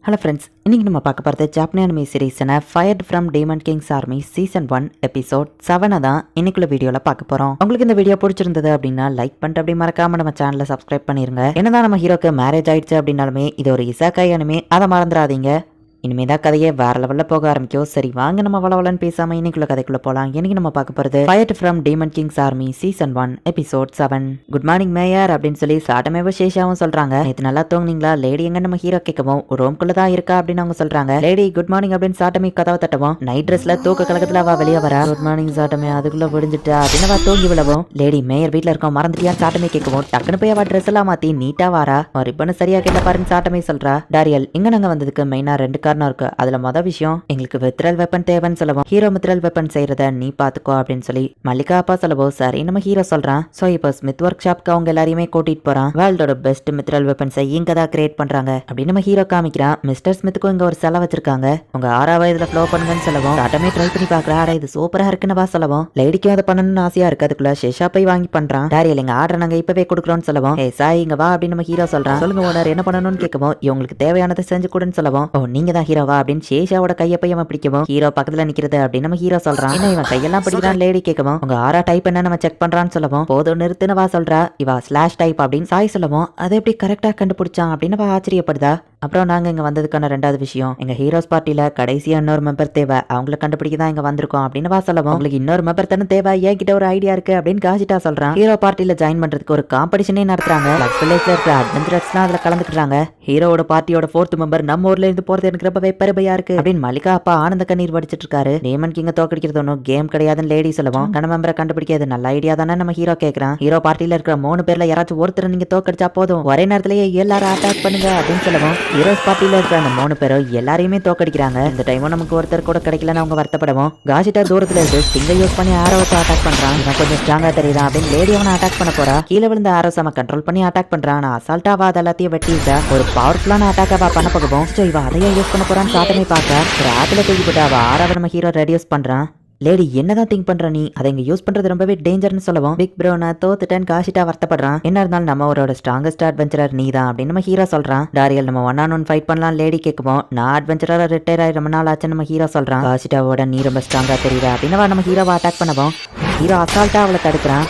Hello friends, இன்னைக்கு நம்ம பார்க்க போகிறது ஜாப்பனீஸ் அனிமே சீரீஸான fired from demon kings army season 1 episode 7 தான் இன்னைக்குள்ள வீடியோவில் பார்க்க போகிறோம். உங்களுக்கு இந்த வீடியோ பிடிச்சிருந்தது அப்படின்னா லைக் பண்ணிட்டு அப்படி மறக்காம நம்ம சேனலை சப்ஸ்கிரைப் பண்ணிருங்க. என்னதான் நம்ம ஹீரோக்கு மேரேஜ் ஆயிடுச்சு அப்படின்னாலுமே இது ஒரு இசாக்காய் அனிமே, அதை மறந்துடாதீங்க. இனிமேதான் கதையே வேற லெவல்ல போக ஆரம்பிக்கும். சரி வாங்க நம்ம வளவலன்னு பேசாம இன்னைக்குள்ள கதைக்குள்ள போலாம். இன்னைக்கு நம்ம பார்க்க போறது fired from demon kings army season 1 episode 7. Good morning mayor அப்படின்னு சொல்லி சாட்டமேவ சேஷாவும் சொல்றாங்க. நேத்து நல்லா தூங்குனீங்களா லேடி? எங்க நம்ம ஹீரோ கேட்கவும் ரூம்குள்ள தான் இருக்கா அப்படின்னு அவங்க சொல்றாங்க. லேடி குட் மார்னிங் அப்படின்னு சாட்டமே கதவை தட்டவும் நைட் ட்ரெஸ்ல தூக்க கலக்கத்துல அவ வெளியே வரா. குட் மார்னிங் சாட்டமே, அதுக்குள்ள விடிஞ்சிட்டா அப்படின்னு அவ தூங்கி விழவும் லேடி மேயர் வீட்டுல இருக்கோம் மறந்துட்டியா சாட்டமே கேட்கவும் டக்குனு போய் அவ ட்ரெஸ் எல்லாம் மாத்தி நீட்டா வாரா. ரிப்பன் சரியா கேட்ட பாருன்னு சாட்டமே சொல்றா. டாரியல் இங்க நாங்க வந்ததுக்கு மெயினா 2 காரணம் இருக்கு. அதுல மொத விஷயம் எங்களுக்கு மித்ரல் வெப்பன் தேவைன்னு சொல்லவும் ஹீரோ மித்ரல் வெப்பன் செய்யறத நீ பாத்துக்கோ அப்படின்னு சொல்லி மல்லிகா அப்பா சொல்லவும் சரி நம்ம ஹீரோ சொல்றான். சோ இப்போ ஸ்மித் ஒர்க் ஷாப்க்கு அவங்க எல்லாரையுமே கூட்டிட்டு போறான். வேர்ல்டோட பெஸ்ட் மித்ரல் வெப்பன்ஸை இங்க தான் கிரியேட் பண்றாங்க அப்படின்னு நம்ம ஹீரோ காமிக்கிறான். மிஸ்டர் ஸ்மித்துக்கும் இங்க ஒரு செலை வச்சிருக்காங்க, உங்க 6ஆம் வயதுல ஃப்ளோ பண்ணுங்கன்னு சொல்லவும் சாட்டமே ட்ரை பண்ணி பாக்குறா. இது சூப்பரா இருக்குன்னு வா சொல்லவும் லேடிக்கும் அதை பண்ணணும்னு ஆசையா இருக்கு. அதுக்குள்ள ஷெஷா போய் வாங்கி பண்றான். டாரியல் எங்க ஆர்டர் நாங்க இப்பவே கொடுக்குறோம்னு சொல்லவும் ஏ சாய் இங்க வா அப்படின்னு நம்ம ஹீரோ சொல்றான். சொல்லுங்க ஓனர் என்ன பண்ணணும்னு கேட்கவும் இவங்களுக்கு தேவையானதை செஞ்சு கொடுன்னு சொல்லவும் ஓ நீங்க தான் ஹீரோவா அப்படின்னு ஷேஷாவோட கையை போய் அவன் பிடிக்கவும் ஹீரோ பக்கத்துல நிக்கிறது அப்படின்னு நம்ம ஹீரோ சொல்றான். என்ன இவன் கையெல்லாம் பிடிக்கிறான் லேடி கேட்கவும் உங்க 6 டைப் என்ன நம்ம செக் பண்றான்னு சொல்லவும் போதும் நிறுத்துனவா சொல்றா. இவா ஸ்லாஷ் டைப் அப்படின்னு சாய் சொல்லவும் அதை எப்படி கரெக்டா கண்டுபிடிச்சான் அப்படின்னு ஆச்சரியப்படுதா. அப்புறம் நாங்க இங்க வந்ததுக்கான 2வது விஷயம் எங்க ஹீரோஸ் பார்ட்டில கடைசியா இன்னொரு மெம்பர் தேவை, அவங்கள கண்டுபிடிக்க தான் இங்க வந்திருக்கோம் அப்படின்னு வா சொல்லவும் உங்களுக்கு இன்னொரு மெம்பர் தானே தேவை, என்கிட்ட ஒரு ஐடியா இருக்கு அப்படின்னு காஜிட்டா சொல்றான். ஹீரோ பார்ட்டில ஜாயின் பண்றதுக்கு ஒரு காம்படிஷனே நடத்துறாங்க. வில்லேஜ்ல இருக்கிற அட்வென்ச்சரர்ஸ்லாம் அதுல கலந்துக்கிறாங்க. ஹீரோட பார்ட்டியோட 4th மெம்பர் நம்ம ஊர்ல இருந்து போறது எனக்கு ரொம்பவே பெருமையா இருக்கு அப்படின்னு மல்லிகா அப்பா ஆனந்த கண்ணீர் வடிச்சிட்டு இருக்காரு. டீமன் கிங்க தோக்கடிக்கிறது ஒன்னும் கேம் கிடையாதுன்னு லேடி சொல்லவும் கன மெம்பரை கண்டுபிடிக்கிறது நல்ல ஐடியா தானே நம்ம ஹீரோ கேக்குறான். ஹீரோ பார்ட்டில இருக்கிற 3 பேர்ல யாராச்சும் ஒருத்தர் நீங்க தோக்கடிச்சா போதும், ஒரே நேரத்திலேயே எல்லாரும் அட்டாக் பண்ணுங்க அப்படின்னு சொல்லவும் ஹீரோஸ் பார்ட்டில இருக்கிற அந்த 3 பேரும் எல்லாரையுமே தோக்கடிக்கிறாங்க. இந்த டைமும் நமக்கு ஒருத்தர் கூட கிடைக்கலன்னு அவங்க வருத்தப்படவும் காஜிட்டா தூரத்துல இருந்து ஸ்டிங்கை யூஸ் பண்ணி ஆரோ வச்சு அட்டாக் பண்றான். இவன் கொஞ்சம் ஸ்ட்ராங்கா தெரியுதான் அப்படின்னு லேடி அவனை அட்டாக் பண்ண போறா. கீழே விழுந்த ஆரோஸ் அவன் கண்ட்ரோல் பண்ணி அட்டாக் பண்றான். நான் அசால்ட்டாவா அது எல்லாத்தையும் வெட்டிட்டா ஒரு பவர்ஃபுல்லான அட்டாக் அவ பண்ண போகவும் இவ அதையே யூஸ் பண்ண போறான்னு சாட்டமே பார்க்க ஒரு ஆத்துல தூக்கி போட்டு அவ 6வது நம்ம ஹீரோ ரெடியூஸ் பண்றான். லேடி என்னதான் திங்க் பண்ற நீ, அதை இங்க யூஸ் பண்றது ரொம்பவே டேஞ்சர்னு சொல்லவும் பிக் ப்ரோ நான் தோத்துட்டேன் காஷிட்டா வருத்தப்படுறான். என்ன இருந்தாலும் நம்ம அவரோட ஸ்ட்ராங்கஸ்ட் அட்வென்ச்சரர் நீ தான் அப்படின்னு நம்ம ஹீரோ சொல்றான். டாரியல் நம்ம 1-on-1 ஃபைட் பண்ணலாம் லேடி கேட்கவும் நான் அட்வென்ச்சரரா ரிட்டையர் ஆகி ரொம்ப நாள் ஆச்சு நம்ம ஹீரோ சொல்றான். காஷிட்டாவோட நீ ரொம்ப ஸ்ட்ராங்கா தெரியுதா அப்படின்னு நம்ம ஹீரோவை அட்டாக் பண்ணவும் ஹீரோ அசால்ட்டா அவளை தடுக்கிறான்.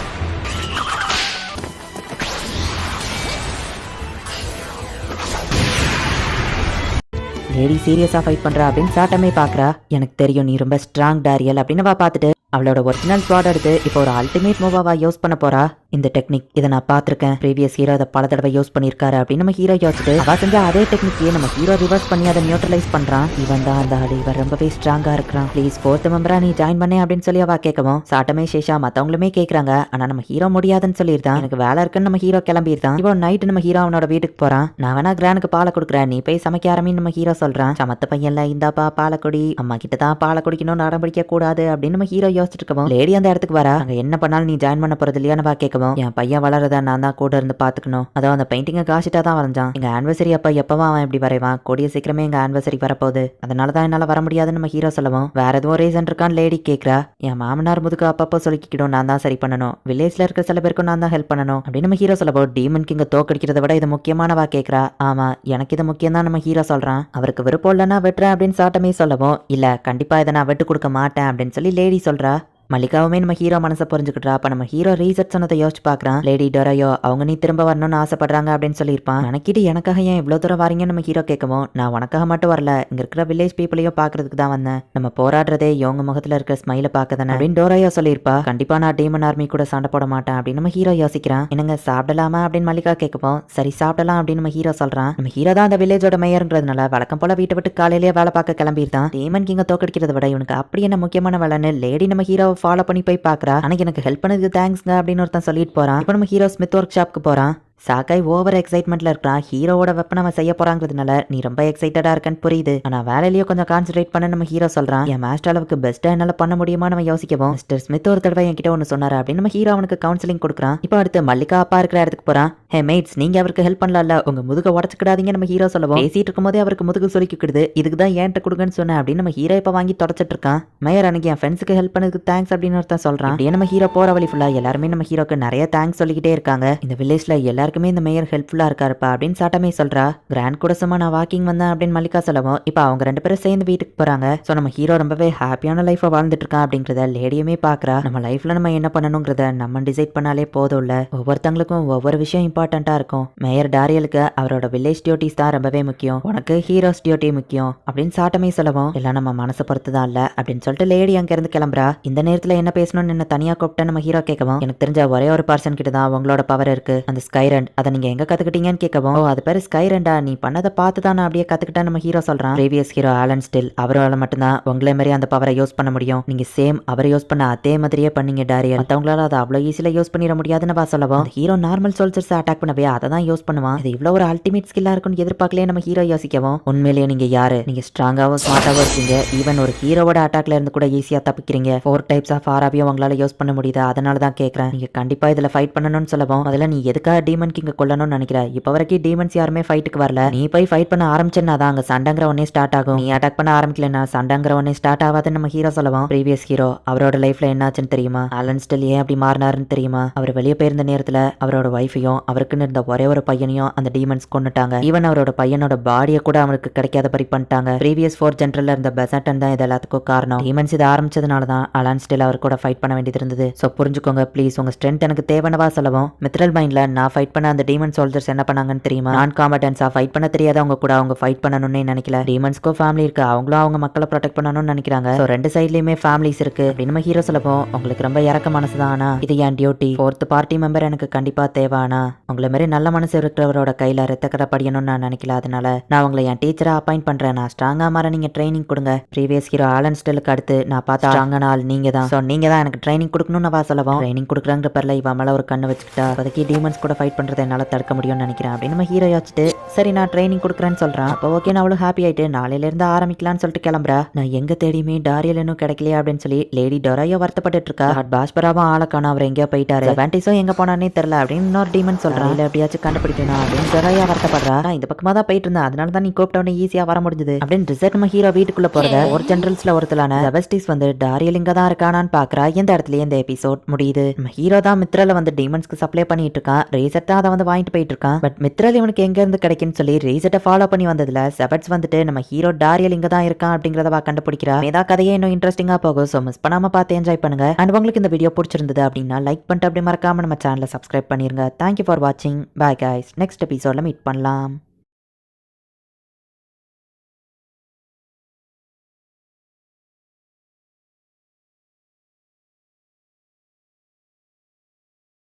லேடி சீரியஸா ஃபைட் பண்றா அப்படின்னு சாட்டமே பாக்குறா. எனக்கு தெரியும் நீ ரொம்ப ஸ்ட்ராங் டாரியல் அப்படின்னு பார்த்துட்டு அவளோட ஒரிஜினல் ஸ்வாட் எடுத்து இப்போ ஒரு அல்டிமேட் மூவாவா யூஸ் பண்ண போறா. இந்த டெக்னிக் இதை நான் பார்த்திருக்கேன், ப்ரீவியஸ் ஹீரோ அதை பல தடவை யூஸ் பண்ணியிருக்காரு அப்படின்னு நம்ம ஹீரோ யோசிச்சுட்டு அவ செஞ்ச அதே டெக்னிக்கையே நம்ம ஹீரோ ரிவர்ஸ் பண்ணி அதை நியூட்ரலைஸ் பண்றான். இவன் தான் அந்த ஆடு, இவன் ரொம்பவே ஸ்ட்ராங்கா இருக்கிறான், ப்ளீஸ் 4th மெம்பரா நீ ஜாயின் பண்ணே அப்படின்னு சொல்லி அவ கேட்கவும் சாட்டமே சேஷா மத்தவங்களுமே கேட்கறாங்க. ஆனா நம்ம ஹீரோ முடியாதுன்னு சொல்லியிருந்தான். எனக்கு வேலை இருக்குன்னு நம்ம ஹீரோ கிளம்பியிருந்தான். இப்போ நைட்டு நம்ம ஹீரோ அவனோட வீட்டுக்கு போறான். நான் வேணா கிரானுக்கு பாலை கொடுக்குறேன், நீ போய் சமைக்க ஆரம்பின்னு நம்ம ஹீரோ சொல்றான். சமத்த பையன்ல இந்தாப்பா பாலக்குடி, அம்மா கிட்ட தான் பாலை குடிக்கணும்னு ஆரம்பிக்க கூடாது அப்படின்னு நம்ம ஹீரோ யோசிச்சுட்டு இருக்கவும் லேடி அந்த இடத்துக்கு வரா. அங்க என்ன பண்ணாலும் நீ ஜாயின் பண்ண போறது இல்லையா நம்ம கேட்கவும் என் பையன் வளரதா நான் தான் கூட இருந்து பாத்துக்கணும், அதோ அந்த பெயிண்டிங்கை காசிட்டா தான் வரைஞ்சான். எங்க ஆனிவர்சரி அப்ப எப்பவும் அவன் எப்படி வரைவான், கூடிய சீக்கிரமே எங்க ஆனிவர்சரி வரப்போகுது, அதனாலதான் என்னால வர முடியாதுன்னு நம்ம ஹீரோ சொல்லவும் வேற எதுவும் ரீசன் இருக்கான்னு லேடி கேட்கறா. என் மாமனார் முதுக்கு அப்பப்போ சொல்லிக்கிடும், நான் தான் சரி பண்ணணும், வில்லேஜ்ல இருக்க சில பேருக்கும் நான் தான் ஹெல்ப் பண்ணணும் அப்படின்னு நம்ம ஹீரோ சொல்லவும் டீமன் கிங்க தோக்கடிக்கிறத விட இது முக்கியமானவா கேட்கறா. ஆமா எனக்கு இது முக்கியம் தான் நம்ம ஹீரோ சொல்றான். அவருக்கு விருப்பம் இல்லைன்னா வெட்டுறேன் அப்படின்னு சாட்டமே சொல்லவும் இல்ல கண்டிப்பா இதை நான் வெட்டு கொடுக்க மாட்டேன் அப்படின்னு சொல்லி லேடி சொல்றா. மல்லிகாவுமே நம்ம ஹீரோ மனசை புரிஞ்சுக்கிட்டா. அப்ப நம்ம ஹீரோ ரீசெட் சொன்னதை யோசிச்சு பாக்குறான். லேடி டொரையோ அவங்க நீ திரும்ப வரணும்னு ஆசைப்படுறாங்க அப்படின்னு சொல்லியிருப்பான். எனக்கிட்டு எனக்காக ஏன் இவ்வளவு தூரம் வரீங்கன்னு நம்ம ஹீரோ கேட்கவும் நான் உனக்காக மட்டும் வரல, இங்க இருக்கிற வில்லேஜ் பீப்புளையும் பாக்குறதுக்கு தான் வந்தேன், நம்ம போராடுறதே இவங்க முகத்துல இருக்கிற ஸ்மைல பாக்கதானே அப்படின்னு டோரையோ சொல்லியிருப்பா. கண்டிப்பா நான் டீமன் ஆர்மி கூட சண்டை போட மாட்டேன் அப்படின்னு நம்ம ஹீரோ யோசிக்கிறான். என்னங்க சாப்பிடலாமா அப்படின்னு மல்லிகா கேட்கவும் சரி சாப்பிடலாம் அப்படின்னு நம்ம ஹீரோ சொல்றான். நம்ம ஹீரோ தான் அந்த வில்லேஜோட மேயர்ன்றதுனால வழக்கம் போல வீட்டை விட்டு காலையிலேயே வேலை பார்க்க கிளம்பியிருந்தான். டீமன் கிங்க தோக்கடிக்கிறத விட இவனுக்கு அப்படி என்ன முக்கியமான வேலைன்னு லேடி நம்ம ஹீரோ ஃபாலோ பண்ணி போய் பாக்குறா. அன்னைக்கு எனக்கு ஹெல்ப் பண்ணதுக்கு தேங்க்ஸ்ங்க அப்படின்னு ஒருத்தன் சொல்லிட்டு போறான். இப்போ நம்ம ஹீரோ ஸ்மித் ஒர்க் ஷாப்க்கு போறான். சாக்காய் ஓவர் எக்ஸைட்மெண்ட்ல இருக்கான். ஹீரோவோட வெப்பன் அவன் செய்ய போறாங்கிறதுனால நீ ரொம்ப எக்ஸைட்டடா இருக்கன்னு புரியுது, ஆனா வேலையிலயோ கொஞ்சம் கான்சென்ட்ரேட் பண்ண நம்ம ஹீரோ சொல்றான். என் மாஸ்டர் அளவுக்கு பெஸ்டா என்னால பண்ண முடியுமா நம்ம யோசிக்கவும் மிஸ்டர் ஸ்மித் ஒரு தடவை என்கிட்ட ஒன்னு சொன்னாரு அப்படின்னு நம்ம ஹீரோ அவனுக்கு கவுன்சிலிங் கொடுக்குறான். இப்போ அடுத்து மல்லிகா அப்பா இருக்கிற இடத்துக்கு போறான். ஹே மேட்ஸ், நீங்க அவருக்கு ஹெல்ப் பண்ணலாம்ல, உங்க முதுக உடச்சுக்கிடாதீங்க நம்ம ஹீரோ சொல்லவும், பேசிட்டு இருக்கும்போதே அவருக்கு முதுகு சொலிக்கிடுது. இதுக்கு தான் ஏன்ட்ட கொடுங்கன்னு சொன்னேன் அப்படின்னு நம்ம ஹீரோ இப்ப வாங்கி தொடச்சிட்டு இருக்கான். மேயர் அன்னைக்கு என் ஃப்ரெண்ட்ஸுக்கு ஹெல்ப் பண்ணதுக்கு தேங்க்ஸ் அப்படின்னு ஒருத்தன் சொல்றான். அப்படியே நம்ம ஹீரோ போற வழி ஃபுல்லா எல்லாருமே நம்ம ஹீரோக்கு நிறைய தேங்க்ஸ் சொல்லிக்கிட்டே இருக்காங்க. இந்த வில்லேஜ்ல எல்லாருக்குமே இந்த மேயர் ஹெல்ப்ஃபுல்லா இருக்காருப்பா அப்படின்னு சாட்டமே சொல்றா. கிராண்ட் கூட சும்மா நான் வாக்கிங் வந்தேன் அப்படின்னு மல்லிகா சொல்லவும், இப்ப அவங்க 2 பேரும் சேர்ந்து வீட்டுக்கு போறாங்க. சோ நம்ம ஹீரோ ரொம்பவே ஹாப்பியான லைஃபை வாழ்ந்துட்டு இருக்கான் அப்படிங்கறத லேடியுமே பாக்குறா. நம்ம லைஃப்ல நம்ம என்ன பண்ணணுங்கிறத நம்ம டிசைட் பண்ணாலே போதும் இல்ல. ஒவ்வொருத்தங்களுக்கும் ஒவ்வொரு விஷயம் இம்பார்ட்டண்டா இருக்கும். மேயர் டாரியலுக்கு அவரோட வில்லேஜ் டியூட்டிஸ் தான் ரொம்பவே முக்கியம், உனக்கு ஹீரோஸ் டியூட்டி முக்கியம் அப்படின்னு சாட்டமே சொல்லவும், எல்லாம் நம்ம மனசை பொறுத்து தான் இல்ல அப்படின்னு சொல்லிட்டு லேடி அங்க இருந்து கிளம்புறா. இந்த நேரத்துல என்ன பேசணும்னு என்ன தனியா கூப்பிட்டு நம்ம ஹீரோ கேட்கவும், எனக்கு தெரிஞ்ச ஒரே ஒரு பர்சன் கிட்ட தான் உங்களோட பவர் இருக்கு, அந்த ஸ்கைரண்ட், அதை நீங்க எங்க கத்துக்கிட்டீங்கன்னு கேட்கவும், ஓ அது பேரு ஸ்கைரண்டா, நீ பண்ணதை பார்த்து தான் நான் அப்படியே கத்துக்கிட்டேன் நம்ம ஹீரோ சொல்றான். ப்ரீவியஸ் ஹீரோ ஆலன் ஸ்டில், அவரால் மட்டும்தான் உங்களே மாதிரி அந்த பவரை யூஸ் பண்ண முடியும், நீங்க சேம் அவர் யூஸ் பண்ண அதே மாதிரியே பண்ணீங்க டாரியல், மத்தவங்களால அதை அவ்வளவு ஈஸியில யூஸ் பண்ணிட முடியாதுன்னு வா சொல்லவும், ஹீரோ நார்மல் சோல்ஜர்ஸ் அட்டாக் பண்ணவே அதை தான் யூஸ் பண்ணுவான். இது இவ்வளவு ஒரு அல்டிமேட் ஸ்கில்லா இருக்கும்னு எதிர்பார்க்கலையே நம்ம ஹீரோ யோசிக்கவும், உண்மையிலேயே நீங்க யாரு, நீங்க ஸ்ட்ராங்காவும் ஸ்மார்ட்டாவும் இருக்கீங்க, ஈவன் ஒரு ஹீரோவோட அட்டாக்ல இருந்து கூட ஈஸியா தப்பிக்கிறீங்க, 4 டைப்ஸ் ஆஃப் ஆராவையும் உங்களால யூஸ் பண்ண முடியுது, அதனால தான் கேட்கறேன், நீங்க கண்டிப்பா இதுல ஃபைட் பண்ணணும்னு சொல்லவும், அதுல நீ எதுக்காக டீமன் கிங்க கொல்லணும்னு நினைக்கிற, இப்ப வரைக்கும் டீமன்ஸ் யாருமே ஃபைட்டுக்கு வரல, நீ போய் ஃபைட் பண்ண ஆரம்பிச்சேன்னா தான் அங்க சண்டைங்கிற ஒன்னே ஸ்டார்ட் ஆகும், நீ அட்டாக் பண்ண ஆரம்பிக்கலன்னா சண்டைங்கிற ஒன்னே ஸ்டார்ட் ஆகாதுன்னு நம்ம ஹீரோ சொல்லவும், ப்ரீவியஸ் ஹீரோ அவரோட லைஃப்ல என்னாச்சுன்னு தெரியுமா, ஆலன் ஸ்டில் ஏன் அப்படி மாறினாருன்னு தெரியுமா, அவர் வெளியே போயிருந்த நேரத்துல அவரோட ஒய்ஃபையும் அவருக்குன்னு இருந்த ஒரே ஒரு பையனையும் அந்த டீமன்ஸ் கொண்டுட்டாங்க, ஈவன் அவரோட பையனோட பாடியை கூட அவருக்கு கிடைக்காத பறி பண்ணிட்டாங்க. ப்ரீவியஸ் 4 ஜென்ரல்ல இருந்த பெசட்டன் தான் இது எல்லாத்துக்கும் காரணம். டீமன்ஸ் இது ஆரம்பிச்சதுனால தான் ஆலன் ஸ்டில் அவர் கூட ஃபைட் பண்ண வேண்டியது இருந்தது. சோ புரிஞ்சுக்கோங்க ப்ளீஸ், உங்க ஸ்ட்ரென்த் எனக்கு தேவைனவா சொல்லவும், மித்ரல் மைண்ட்ல நான் ஃபைட் பண்ண அந்த டீமன் சோல்ஜர்ஸ் என்ன பண்ணாங்கன்னு தெரியுமா, நான் காம்படன்ஸா ஃபைட் பண்ண தெரியாதவங்க கூட அவங்க ஃபைட் பண்ணணும்னு நினைக்கல, டீமன்ஸ்க்கும் ஃபேமிலி இருக்கு, அவங்களும் அவங்க மக்களை ப்ரொடெக்ட் பண்ணணும்னு நினைக்கிறாங்க. சோ 2 சைட்லயுமே ஃபேமிலிஸ் இருக்கு அப்படின்னு நம்ம ஹீரோ சொல்லவும், உங்களுக்கு ரொம்ப இறக்க மனசு தான், ஆனா இது என் டியூட்டி, 4th பார்ட்டி மெம்பர் எனக்கு கண்டிப்பா தேவை, ஆனா உங்களை மாதிரி நல்ல மனசு இருக்கிறவரோட கையில ரத்தக்கரை படியணும்னு நான் நினைக்கல, அதனால நான் உங்களை என் டீச்சரா அப்பாயிண்ட் பண்றேன், நான் ஸ்ட்ராங்கா மாற நீங்க ட்ரைனிங் கொடுங்க. ப்ரீவியஸ் ஹீரோ ஆலன் ஸ்டிலுக்கு அடுத்து நான் பார்த்த ஸ்ட்ராங்கான ஆள் நீங்க தான், சோ நீங்க தான் எனக்கு ட்ரைனிங் கொடுக்கணும்னு வா சொல்லவும், ட்ரைனிங் கொடுக்குறாங்க பேர்ல இவ மேல ஒரு கண்ணு வச்சுக்கிட்டா இப்போதைக்கு டீமன்ஸ் கூட ஃபைட் பண்றதை என்னால தடுக்க முடியும்னு நினைக்கிறேன் அப்படின்னு நம்ம ஹீரோ யோசிச்சுட்டு, சரி நான் ட்ரைனிங் கொடுக்குறேன்னு சொல்றான். அப்போ ஓகே நான் அவ்வளவு ஹாப்பி ஆயிட்டு நாளையில இருந்து ஆரம்பிக்கலாம்னு சொல்லிட்டு கிளம்புறா. நான் எங்க தேடியுமே டாரியல் இன்னும் கிடைக்கலையா அப்படின்னு சொல்லி லேடி டொராயோ வருத்தப்பட்டு இருக்கா. பாஸ்பராவும் ஆளக்கான அவர் எங்கேயோ போயிட்டாரு, வேண்டிஸும் எங்க போனானே தெரியல அப்படின்னு இன்னொரு டீமன் சொல்றான். இல்ல எப்படியாச்சும் கண்டுபிடிக்கணும் அப்படின்னு டொராயோ வருத்தப்படுறா. நான் இந்த பக்கமா தான் போயிட்டு இருந்தேன், அதனால தான் நீ கூப்பிட்டவனே ஈஸியா வர முடிஞ்சது அப்படின்னு ரிசர்ட் நம்ம ஹீரோ வீட்டுக்குள்ள போறத ஒரு ஜெனரல்ஸ்ல ஒருத்தலான செபஸ்டிஸ் வந்து டாரியல் இங்க தான் இருக்கானான்னு பாக்குறா. இந்த இடத்துல இந்த எபிசோட் முடியுது. நம்ம ஹீரோ தான் மித்ரல வந்து டீமன்ஸ்க்கு சப்ளை பண்ணிட்டு இருக்கான், ரேசட் தான் அதை வந்து வாங்கிட்டு போயிட்டு இருக்கான். பட் மித்ரல் இவனுக்கு எங்க இருந்து கிடைக்குன்னு சொல்லி ரேசட்டை ஃபாலோ பண்ணி வந்ததுல செபட்ஸ் வந்துட்டு நம்ம ஹீரோ டாரியல் இங்க தான் இருக்கான் அப்படிங்கறத கண்டுபிடிக்கிறா. ஏதாவது கதையே இன்னும் இன்ட்ரெஸ்டிங்கா போகும், சோ மிஸ் பண்ணாம பார்த்து என்ஜாய் பண்ணுங்க. அண்ட் உங்களுக்கு இந்த வீடியோ பிடிச்சிருந்தது அப்படின்னா லைக் பண்ணிட்டு அப்படி மறக்காம நம்ம சேனலை சப்ஸ்கிரைப் பண்ணிருங்க. தேங்க்யூ ஃபார் வாட்சிங். பை கைஸ், நெக்ஸ்ட் எபிசோட்ல மீட் பண்ணலாம்.